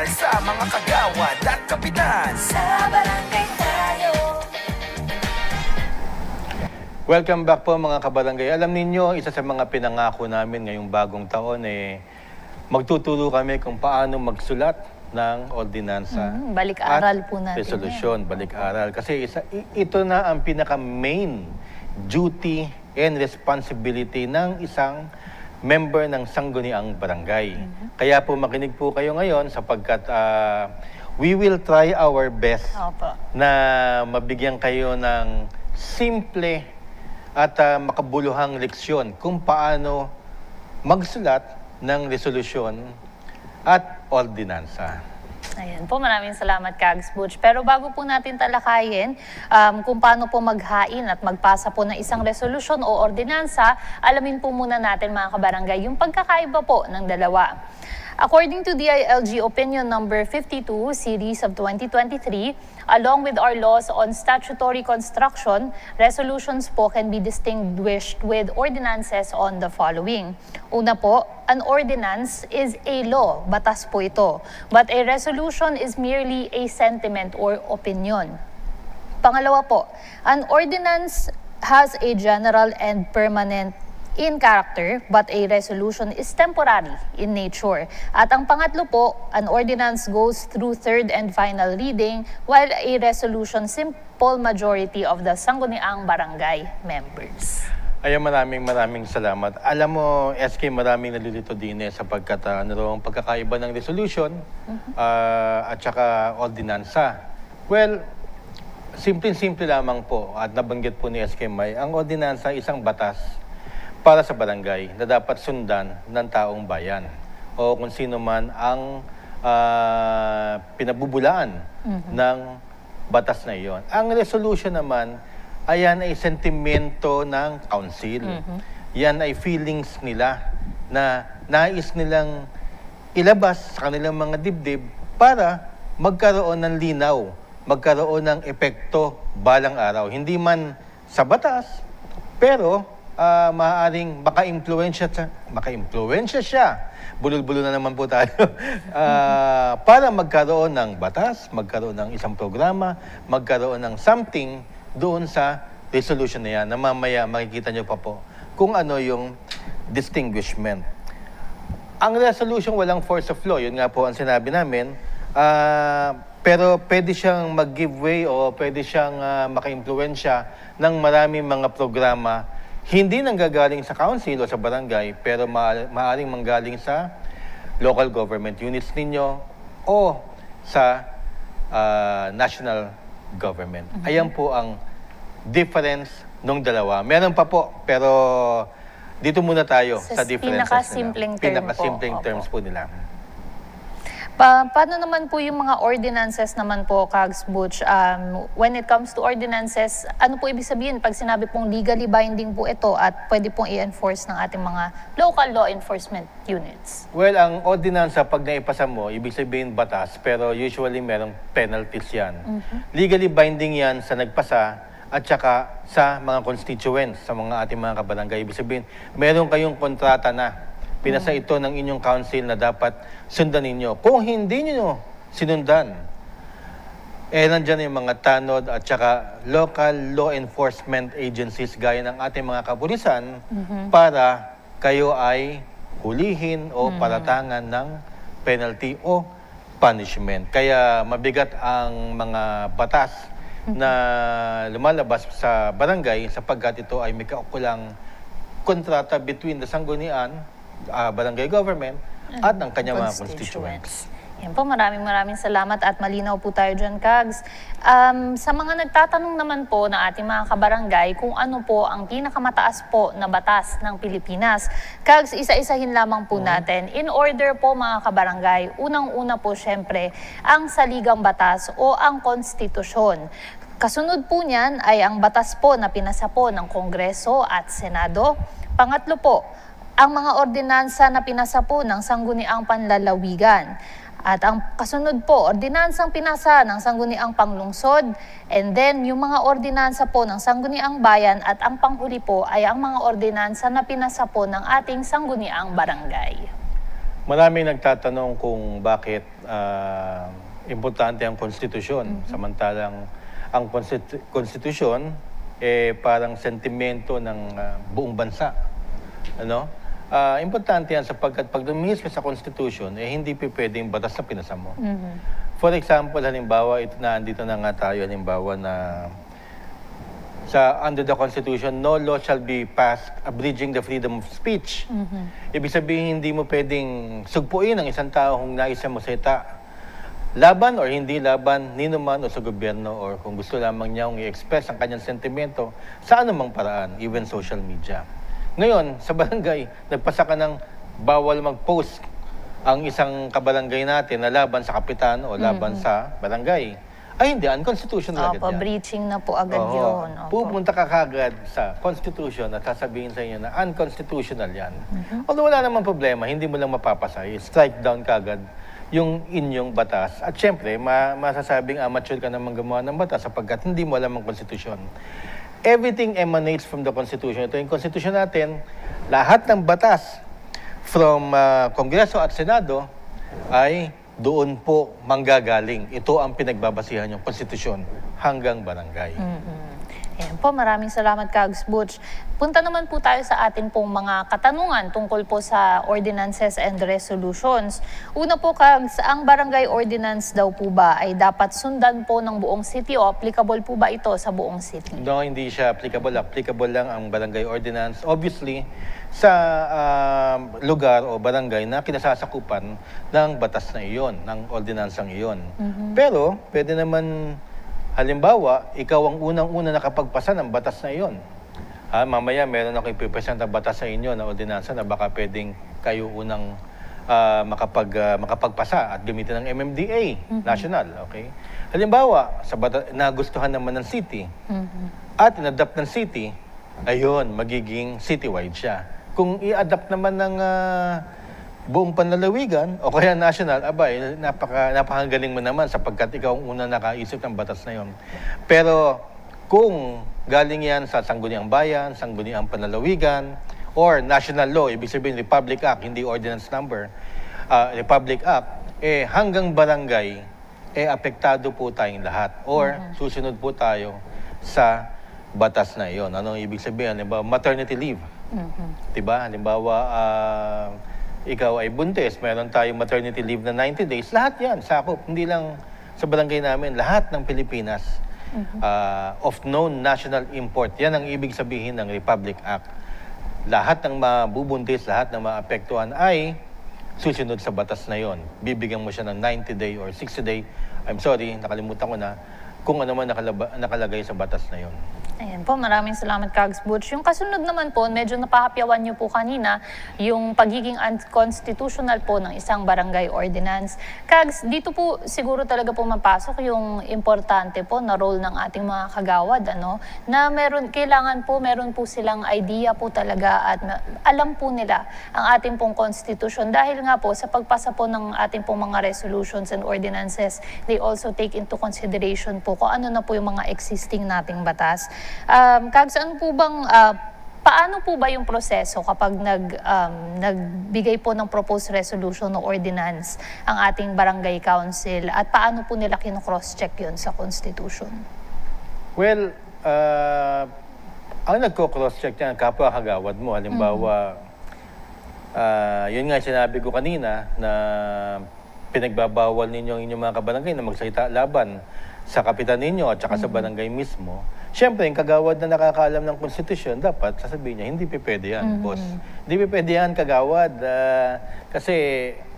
opisyal sa mga kagawad at kapitan. Sa barangay tayo. Welcome back po mga kabarangay. Alam ninyo, isa sa mga pinangako namin ngayong bagong taon magtuturo kami kung paano magsulat ng ordinansa. Balik-aral po natin. Resolusyon, balik-aral. Kasi ito na ang pinaka-main duty and responsibility ng isang member ng sangguniang barangay. Kaya po makinig po kayo ngayon sapagkat we will try our best na mabigyan kayo ng simple at makabuluhang leksyon kung paano magsulat ng resolusyon at ordinansa. Ayan po, maraming salamat Kags Butch. Pero bago po natin talakayin kung paano po maghain at magpasa po ng isang resolusyon o ordinansa, alamin po muna natin mga kabarangay yung pagkakaiba po ng dalawa. According to DILG Opinion Number 52, Series of 2023, along with our laws on statutory construction, resolutions po can be distinguished with ordinances on the following. Una po, an ordinance is a law, batas po ito, but a resolution is merely a sentiment or opinion. Pangalawa po, an ordinance has a general and permanent in character, but a resolution is temporary in nature. At ang pangatlo po, an ordinance goes through third and final reading, while a resolution simple majority of the sangguniang barangay members. Ayan, maraming salamat. Alam mo, SK, maraming nalilito din sapagkat ang pagkakaiba ng resolution at saka ordinansa. Well, simple lamang po at nabanggit po ni SK May, ang ordinansa isang batas para sa barangay na dapat sundan ng taong bayan o kung sino man ang pinabubulaan ng batas na iyon. Ang resolution naman, ayan ay sentimento ng council. Yan ay feelings nila na nais nilang ilabas sa kanilang mga dibdib para magkaroon ng linaw, magkaroon ng epekto balang araw. Hindi man sa batas, pero maaaring maka-impluwensya siya. Bulol-bulol na naman po tayo. Para magkaroon ng batas, magkaroon ng isang programa, magkaroon ng something doon sa resolution na yan, na mamaya makikita nyo pa po kung ano yung distinguishment. Ang resolution walang force of law, yun nga po ang sinabi namin, pero pwede siyang mag-give way o pwede siyang maka-impluwensya ng maraming mga programa hindi nanggagaling sa council o sa barangay, pero maaaring manggaling sa local government units ninyo o sa national government. Ayan po ang difference nung dalawa. Meron pa po, pero dito muna tayo sa differences nila. Pinakasimpleng terms po nila. Paano naman po yung mga ordinances naman po, Kags Butch? When it comes to ordinances, ano po ibig sabihin pag sinabi pong legally binding po ito at pwede pong i-enforce ng ating mga local law enforcement units? Well, ang ordinansa, pag naipasa mo, ibig sabihin batas, pero usually merong penalties yan. Legally binding yan sa nagpasa at saka sa mga constituents, sa mga ating mga kabarangay. Ibig sabihin, meron kayong kontrata na. Pinasa ito ng inyong council na dapat sundan ninyo. Kung hindi nyo sinundan, nandyan yung mga tanod at saka local law enforcement agencies gaya ng ating mga kapulisan para kayo ay hulihin o palatangan ng penalty o punishment. Kaya mabigat ang mga batas na lumalabas sa barangay sapagkat ito ay may kaukulang kontrata between the sanggunian, barangay government at ang kanyang mga constituents. Yan po, maraming salamat at malinaw po tayo dyan, Kags. Sa mga nagtatanong naman po na ating mga kabarangay kung ano po ang pinakamataas po na batas ng Pilipinas, Kags, isa-isahin lamang po natin. In order po mga kabarangay, unang-una po syempre ang saligang batas o ang konstitusyon. Kasunod po niyan ay ang batas po na pinasa po ng Kongreso at Senado. Pangatlo po, ang mga ordinansa na pinasa po ng Sangguniang Panlalawigan. At ang kasunod po, ordinansang pinasa ng Sangguniang Panglungsod, and then yung mga ordinansa po ng Sangguniang Bayan, at ang panghuli po ay ang mga ordinansa na pinasa po ng ating Sangguniang Barangay. Maraming nagtatanong kung bakit importante ang konstitusyon. Samantalang ang konstitusyon parang sentimento ng buong bansa. Ano? Importante yan sapagkat pag lumihis ka sa konstitusyon, hindi pwedeng batas na pinasa mo. For example, halimbawa, andito na nga tayo, halimbawa na under the Constitution, no law shall be passed abridging the freedom of speech. Ibig sabihin, hindi mo pwedeng sugpuin ang isang tao kung nais mo salita. Laban or hindi laban, nino man o sa gobyerno, or kung gusto lamang niya i-express ang kanyang sentimento sa anumang paraan, even social media. Ngayon, sa barangay, nagpasa ka ng bawal mag-post ang isang kabarangay natin na laban sa kapitan o laban sa barangay. Ay hindi, unconstitutional agad yan. Breaching na po agad yun. Pupunta ka kagad sa Constitution at sasabihin sa inyo na unconstitutional yan. Although wala namang problema, hindi mo lang mapapasa. Strike down kagad yung inyong batas. At syempre, masasabing amateur ka naman gumawa ng batas sapagkat hindi mo alam ang Constitution. Everything emanates from the Constitution. Ito yung Constitution natin, lahat ng batas from Kongreso at Senado ay doon po manggagaling. Ito ang pinagbabasihan yung konstitusyon hanggang barangay. Ayan po, maraming salamat, Kags Butch. Punta naman po tayo sa atin pong mga katanungan tungkol po sa ordinances and resolutions. Una po, Kags, ang barangay ordinance daw po ba ay dapat sundan po ng buong city o applicable po ba ito sa buong city? No, hindi siya applicable. Applicable lang ang barangay ordinance. Obviously, sa lugar o barangay na kinasasakupan ng batas na iyon, ng ordinansang iyon. Pero, pwede naman, halimbawa, ikaw ang unang-una nakapagpasa ng batas na iyon. Mamaya, meron ako ipipresent ng batas sa inyo na ordinansa na baka pwedeng kayo unang makapagpasa at gamitin ng MMDA, national. Okay? Halimbawa, nagustuhan naman ng city at in-adapt ng city, ayun, magiging citywide siya. Kung i-adapt naman ng buong panlalawigan o kaya national, abay, napakagaling mo naman sapagkat ikaw ang unang nakaisip ng batas na yon. Pero kung galing yan sa Sangguniang Bayan, Sangguniang Panlalawigan, or national law, ibig sabihin Republic Act, hindi ordinance number, Republic Act, hanggang barangay, apektado po tayong lahat or susunod po tayo sa batas na iyon. Ano ibig sabihin? Halimbawa, maternity leave. Diba? Halimbawa, ikaw ay buntis, meron tayong maternity leave na 90 days. Lahat yan, sakop. Hindi lang sa barangay namin, lahat ng Pilipinas of known national import. Yan ang ibig sabihin ng Republic Act. Lahat ng mabubuntis, lahat ng maapektuhan ay susunod sa batas na yon. Bibigyan mo siya ng 90-day or 60-day. I'm sorry, nakalimutan ko na kung ano man nakalagay sa batas na yon. Ayan po, maraming salamat, Kags Butch. Yung kasunod naman po, medyo napahapyawan niyo po kanina, yung pagiging unconstitutional po ng isang barangay ordinance. Kags, dito po siguro talaga po mapasok yung importante po na role ng ating mga kagawad, ano? Na kailangan po, meron po silang idea po talaga at alam po nila ang ating pong constitution. Dahil nga po, sa pagpasa po ng ating pong mga resolutions and ordinances, they also take into consideration po kung ano na po yung mga existing nating batas. Kags, ano po bang, paano po ba yung proseso kapag nagbigay po ng proposed resolution o ordinance ang ating barangay council at paano po nila kino-cross-check yun sa Constitution? Well, ang nagko-cross-check yan, kapwa kagawad mo. Halimbawa, yun nga sinabi ko kanina na pinagbabawal ninyo ang inyong mga kabarangay na magsalita laban sa kapitan ninyo at saka sa barangay mismo. Siyempre, yung kagawad na nakakaalam ng konstitusyon, dapat sasabihin niya, hindi pwede yan, boss. Hindi pwede yan, kagawad, kasi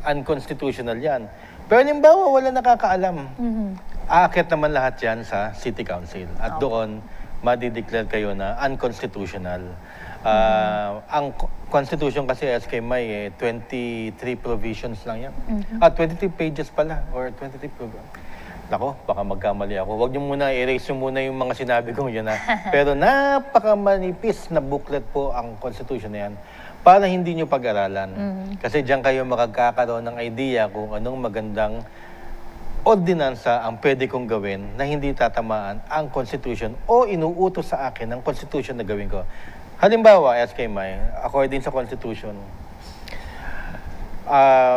unconstitutional yan. Pero halimbawa, wala nakakaalam. Aakyat naman lahat yan sa City Council. At doon, madideclare kayo na unconstitutional. Ang Constitution kasi, SK May, 23 provisions lang yan. 23 pages pala, or 23 provisions. Nako, baka magkamali ako. Huwag niyo muna, erase niyo muna yung mga sinabi ko yun. Pero napakamanipis na booklet po ang Constitution na yan para hindi niyo pag-aralan. Kasi diyan kayo makagkakaroon ng idea kung anong magandang ordinansa ang pwede kong gawin na hindi tatamaan ang Constitution o inuutos sa akin ang Constitution na gawin ko. Halimbawa, SK May, according sa Constitution,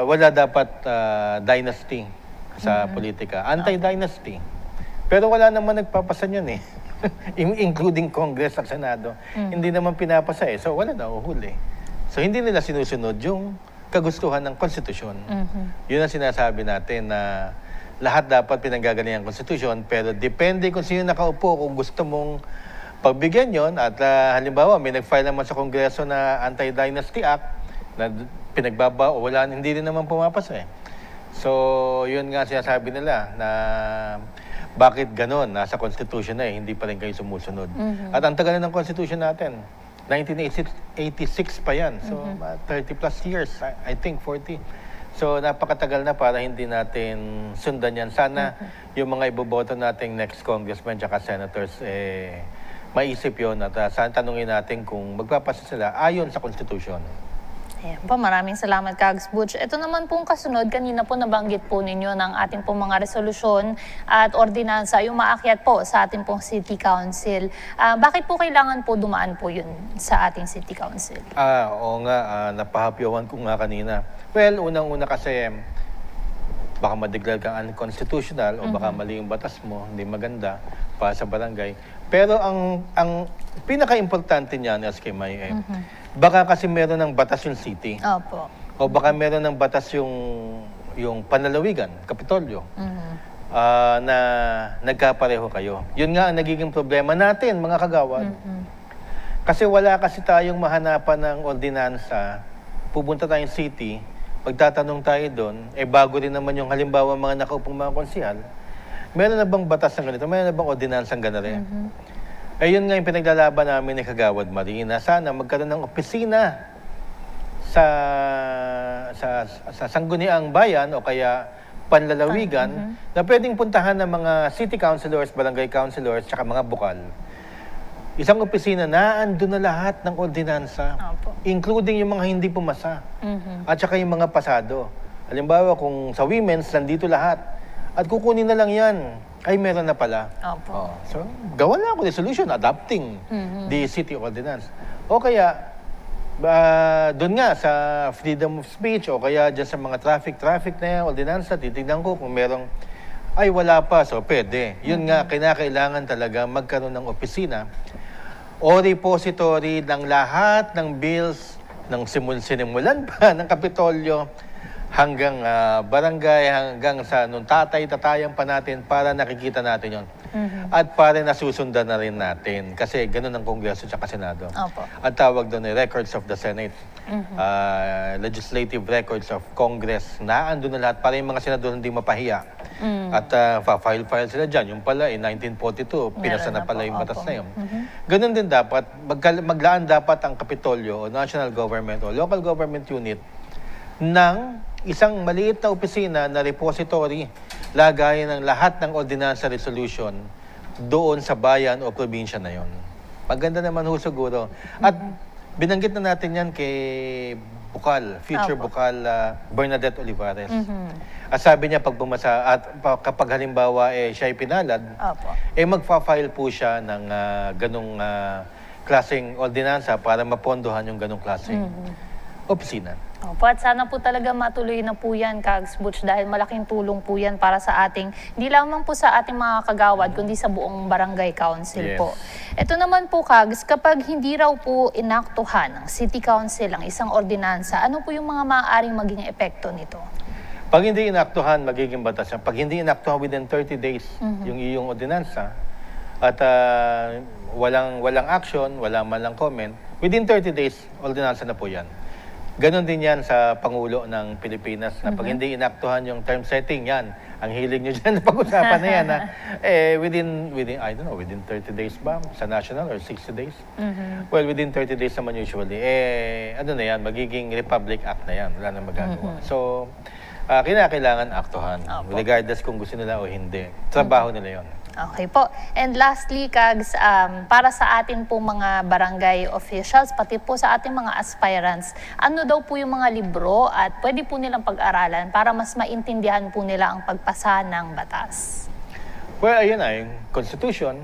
wala dapat dynasty sa politika. Anti-dynasty. Pero wala naman nagpapasa niyan eh. Including Congress at Senado. Hindi naman pinapasa eh. So wala na uhuli. So hindi nila sinusunod yung kagustuhan ng konstitusyon. Yun ang sinasabi natin na lahat dapat pinanggagalingan ang konstitusyon, pero depende kung sino nakaupo, kung gusto mong pagbigyan yon at halimbawa may nag-file naman sa Kongreso na Anti-Dynasty Act na pinagbaba o wala, hindi rin naman pumapasa eh. So, yun nga sinasabi nila na bakit ganon, nasa Constitution na eh, hindi pa rin kayo sumusunod. At ang tagal na ng Constitution natin, 1986 pa yan. So, 30 plus years, I think 40. So, napakatagal na para hindi natin sundan yan. Sana yung mga iboboto nating next congressman at senators, maisip yun at sana tanungin natin kung magpapasa sila ayon sa Constitution. Ayan po, maraming salamat, Kags Butch. Ito naman pong kasunod, kanina po nabanggit po ninyo ng ating pong mga resolusyon at ordinansa, yung maakyat po sa ating pong City Council. Bakit po kailangan po dumaan po yun sa ating City Council? Oo nga, napahapyawan ko nga kanina. Well, unang-una kasi, baka ma-declare kang unconstitutional o baka mali yung batas mo, hindi maganda para sa barangay. Pero ang pinaka-importante niyan, SK May, baka kasi meron ng batas yung city. Opo. O baka meron ng batas yung panlalawigan, Kapitolyo, na nagkapareho kayo. Yun nga ang nagiging problema natin, mga kagawad. Kasi wala kasi tayong mahanapan ng ordinansa. Pupunta tayong city, pagtatanong tayo doon, bago rin naman yung halimbawa mga nakaupong mga konsihal, meron na bang batas ng ganito? Meron na bang ordinansang ganito? Yun nga yung pinaglalaban namin ni Kagawad Marina. Sana magkaroon ng opisina sa Sangguniang Bayan o kaya panlalawigan na pwedeng puntahan ng mga city councilors, barangay councilors, tsaka mga bukal. Isang opisina na andun na lahat ng ordinansa, including yung mga hindi pumasa at saka yung mga pasado. Halimbawa, kung sa women's, nandito lahat. At kukunin na lang yan. Ay, meron na pala. So, gawa na ako resolution adopting the city ordinance. O kaya, doon nga sa freedom of speech o kaya dyan sa mga traffic na yan, ordinansa, titignan ko kung merong, ay wala pa, so pwede. Yun nga, kinakailangan talaga magkaroon ng opisina o repository ng lahat ng bills ng sinimulan pa ng Kapitolyo hanggang barangay, hanggang sa nung tatay-tatayan pa natin para nakikita natin yon. At para nasusundan na rin natin. Kasi ganun ang Kongreso at Senado. At tawag doon records of the Senate. Legislative records of Congress na andun na lahat para yung mga senador hindi mapahiya. At file sila dyan. Yung pala, 1942, pinasa na pala yung batas na yun. Ganun din dapat, maglaan dapat ang Kapitolyo o National Government o Local Government Unit ng isang maliit na opisina na repository, lagayan ng lahat ng ordinansa resolution doon sa bayan o probinsya na yon. Maganda naman ho siguro. At binanggit na natin yan kay Bukal, future Bukal Bernadette Olivares. At sabi niya pag bumasa at kapag halimbawa siya ay pinalad, magfa-file po siya ng ganong klaseng ordinansa para mapondohan yung ganong klaseng opisina. At sana po talaga matuloy na po yan, Kags Butch, dahil malaking tulong po yan para sa ating, hindi lamang po sa ating mga kagawad, kundi sa buong barangay council po. Ito naman po, Kags, kapag hindi raw po inaktuhan ng City Council ang isang ordinansa, ano po yung mga maaaring maging epekto nito? Pag hindi inaktuhan, magiging batas yan. Pag hindi inaktuhan within 30 days, yung iyong ordinansa, at walang action, walang man lang comment, within 30 days, ordinansa na po yan. Ganon din yan sa Pangulo ng Pilipinas na pag hindi inaktuhan yung term setting yan, ang hilig nyo dyan, pag-usapan na yan, within, I don't know, within 30 days ba sa national or 60 days? Well, within 30 days naman usually, ano na yan, magiging Republic Act na yan, wala na magagawa. So, kinakailangan aktuhan, regardless kung gusto nila o hindi. Trabaho nila yon. Okay po. And lastly, Kags, para sa atin po mga barangay officials, pati po sa ating mga aspirants, ano daw po yung mga libro at pwede po nilang pag-aralan para mas maintindihan po nila ang pagpasa ng batas? Well, ayun na, yung Constitution.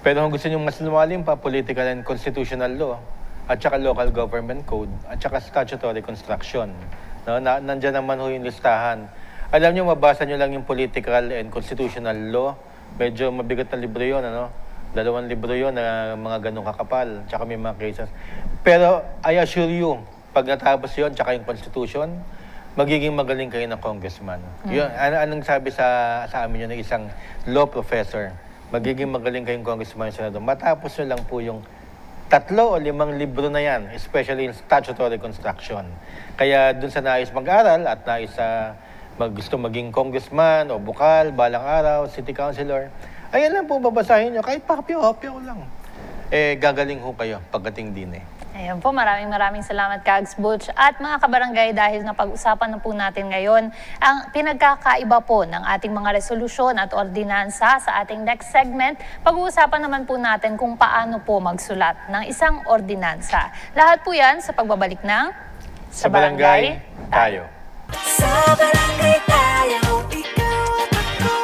Pero kung gusto nyo mas lumalim pa, political and constitutional law, at saka local government code, at saka statutory construction. No? Nandyan naman ho yung listahan. Alam nyo, mabasa nyo lang yung political and constitutional law. Medyo mabigat na libro yun, ano? 2 libro yun na mga ganong kakapal, tsaka may mga cases. Pero I assure you, pag natapos yun, tsaka yung constitution, magiging magaling kayo ng congressman. Yun, anong sabi sa amin yun ng isang law professor? Magiging magaling kayong congressman sa Senado. Matapos nyo lang po yung 3 o 5 libro na yan, especially in statutory construction. Kaya dun sa nais mag-aral at nais gusto maging congressman o bukal, balang araw, city councilor, ayan lang po babasahin nyo, kahit pakapyaw-hapyaw lang. Gagaling ho kayo pagdating din Ayan po, maraming salamat, Kags Butch. At mga kabarangay, dahil napag-usapan na po natin ngayon, ang pinagkakaiba po ng ating mga resolusyon at ordinansa sa ating next segment, pag-uusapan naman po natin kung paano po magsulat ng isang ordinansa. Lahat po yan sa pagbabalik ng Sa Barangay Tayo. Sa barangay tayo, ikaw at ako.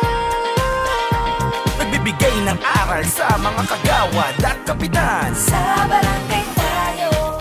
Nagbibigay ng aral sa mga kagawad at kapitan. Sa barangay tayo.